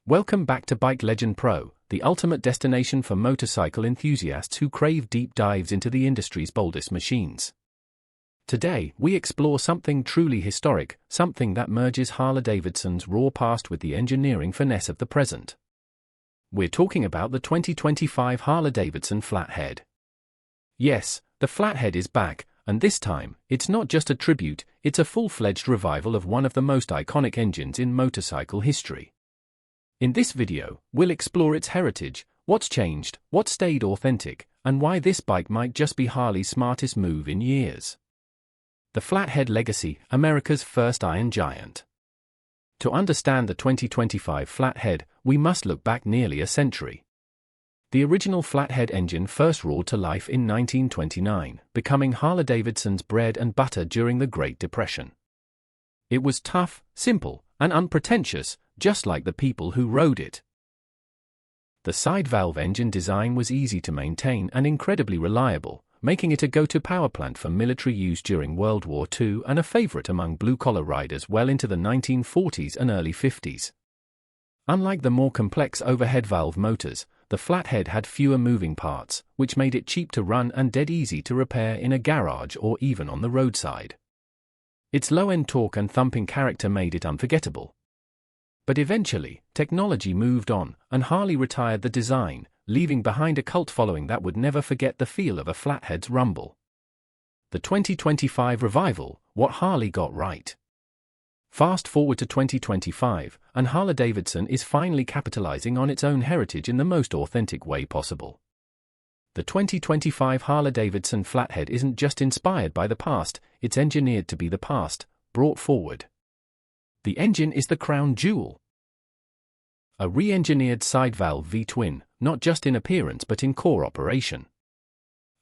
Welcome back to Bike Legend Pro, the ultimate destination for motorcycle enthusiasts who crave deep dives into the industry's boldest machines. Today, we explore something truly historic, something that merges Harley-Davidson's raw past with the engineering finesse of the present. We're talking about the 2025 Harley-Davidson Flathead. Yes, the Flathead is back, and this time, it's not just a tribute, it's a full-fledged revival of one of the most iconic engines in motorcycle history. In this video, we'll explore its heritage, what's changed, what stayed authentic, and why this bike might just be Harley's smartest move in years. The Flathead Legacy, America's first iron giant. To understand the 2025 Flathead, we must look back nearly a century. The original Flathead engine first roared to life in 1929, becoming Harley-Davidson's bread and butter during the Great Depression. It was tough, simple, and unpretentious, just like the people who rode it. The side-valve engine design was easy to maintain and incredibly reliable, making it a go-to powerplant for military use during World War II and a favorite among blue-collar riders well into the 1940s and early 50s. Unlike the more complex overhead valve motors, the Flathead had fewer moving parts, which made it cheap to run and dead easy to repair in a garage or even on the roadside. Its low-end torque and thumping character made it unforgettable. But eventually, technology moved on, and Harley retired the design, leaving behind a cult following that would never forget the feel of a Flathead's rumble. The 2025 revival, what Harley got right. Fast forward to 2025, and Harley-Davidson is finally capitalizing on its own heritage in the most authentic way possible. The 2025 Harley-Davidson Flathead isn't just inspired by the past, it's engineered to be the past, brought forward. The engine is the crown jewel. A re-engineered side-valve V-twin, not just in appearance but in core operation.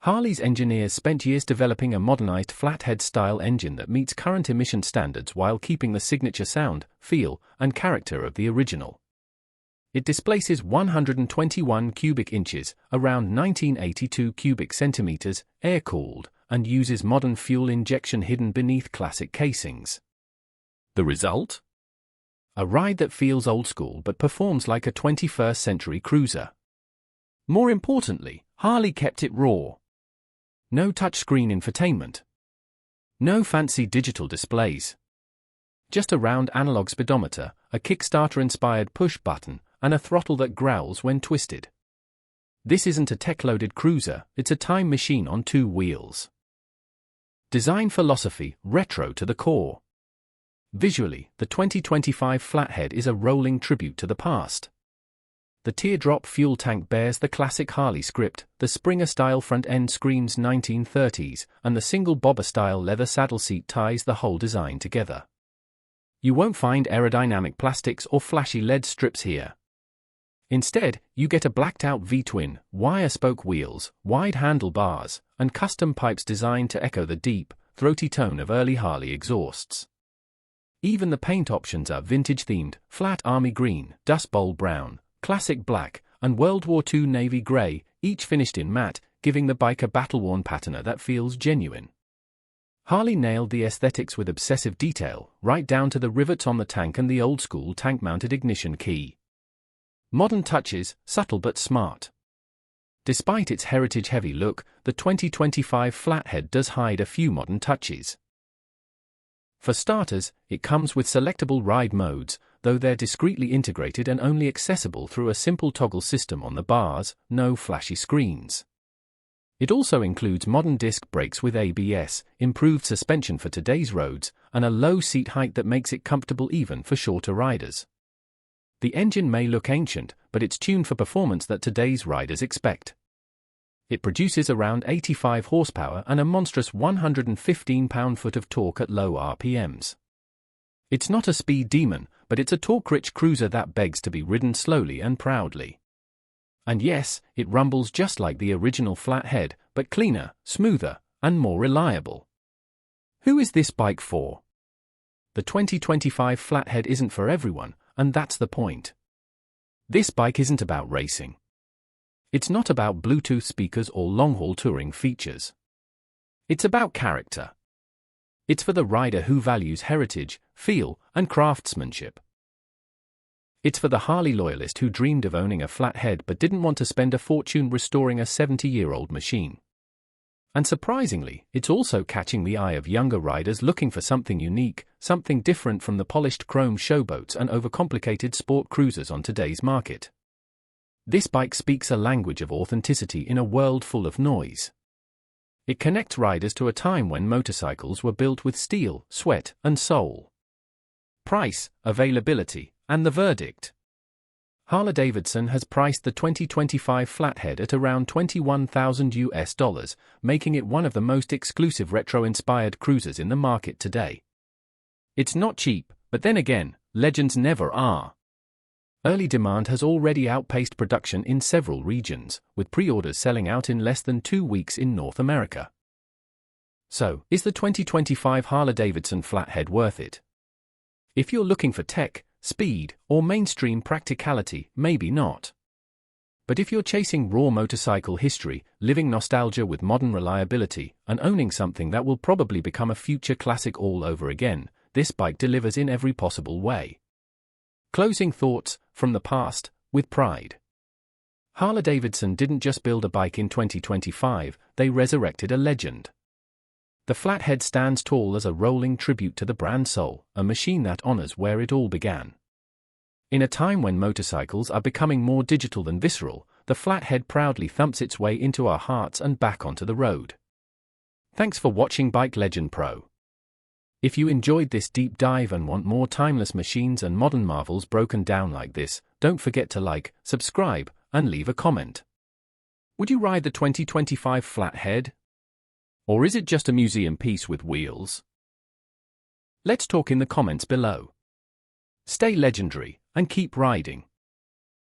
Harley's engineers spent years developing a modernized Flathead-style engine that meets current emission standards while keeping the signature sound, feel, and character of the original. It displaces 121 cubic inches, around 1982 cubic centimeters, air-cooled, and uses modern fuel injection hidden beneath classic casings. The result? A ride that feels old-school but performs like a 21st-century cruiser. More importantly, Harley kept it raw. No touchscreen infotainment. No fancy digital displays. Just a round analog speedometer, a Kickstarter-inspired push button, and a throttle that growls when twisted. This isn't a tech-loaded cruiser, it's a time machine on two wheels. Design philosophy, retro to the core. Visually, the 2025 Flathead is a rolling tribute to the past. The teardrop fuel tank bears the classic Harley script, the Springer-style front end screams 1930s, and the single bobber-style leather saddle seat ties the whole design together. You won't find aerodynamic plastics or flashy LED strips here. Instead, you get a blacked-out V-twin, wire-spoke wheels, wide handlebars, and custom pipes designed to echo the deep, throaty tone of early Harley exhausts. Even the paint options are vintage-themed, flat army green, dust bowl brown, classic black, and World War II navy grey, each finished in matte, giving the bike a battle-worn patina that feels genuine. Harley nailed the aesthetics with obsessive detail, right down to the rivets on the tank and the old-school tank-mounted ignition key. Modern touches, subtle but smart. Despite its heritage-heavy look, the 2025 Flathead does hide a few modern touches. For starters, it comes with selectable ride modes, though they're discreetly integrated and only accessible through a simple toggle system on the bars, no flashy screens. It also includes modern disc brakes with ABS, improved suspension for today's roads, and a low seat height that makes it comfortable even for shorter riders. The engine may look ancient, but it's tuned for performance that today's riders expect. It produces around 85 horsepower and a monstrous 115 pound-foot of torque at low RPMs. It's not a speed demon, but it's a torque-rich cruiser that begs to be ridden slowly and proudly. And yes, it rumbles just like the original Flathead, but cleaner, smoother, and more reliable. Who is this bike for? The 2025 Flathead isn't for everyone, and that's the point. This bike isn't about racing. It's not about Bluetooth speakers or long-haul touring features. It's about character. It's for the rider who values heritage, feel, and craftsmanship. It's for the Harley loyalist who dreamed of owning a flathead but didn't want to spend a fortune restoring a 70-year-old machine. And surprisingly, it's also catching the eye of younger riders looking for something unique, something different from the polished chrome showboats and overcomplicated sport cruisers on today's market. This bike speaks a language of authenticity in a world full of noise. It connects riders to a time when motorcycles were built with steel, sweat, and soul. Price, availability, and the verdict. Harley-Davidson has priced the 2025 Flathead at around $21,000, making it one of the most exclusive retro-inspired cruisers in the market today. It's not cheap, but then again, legends never are. Early demand has already outpaced production in several regions, with pre-orders selling out in less than 2 weeks in North America. So, is the 2025 Harley-Davidson Flathead worth it? If you're looking for tech, speed, or mainstream practicality, maybe not. But if you're chasing raw motorcycle history, living nostalgia with modern reliability, and owning something that will probably become a future classic all over again, this bike delivers in every possible way. Closing thoughts, from the past, with pride. Harley-Davidson didn't just build a bike in 2025, they resurrected a legend. The Flathead stands tall as a rolling tribute to the brand soul, a machine that honors where it all began. In a time when motorcycles are becoming more digital than visceral, the Flathead proudly thumps its way into our hearts and back onto the road. Thanks for watching Bike Legend Pro. If you enjoyed this deep dive and want more timeless machines and modern marvels broken down like this, don't forget to like, subscribe, and leave a comment. Would you ride the 2025 Flathead? Or is it just a museum piece with wheels? Let's talk in the comments below. Stay legendary, and keep riding.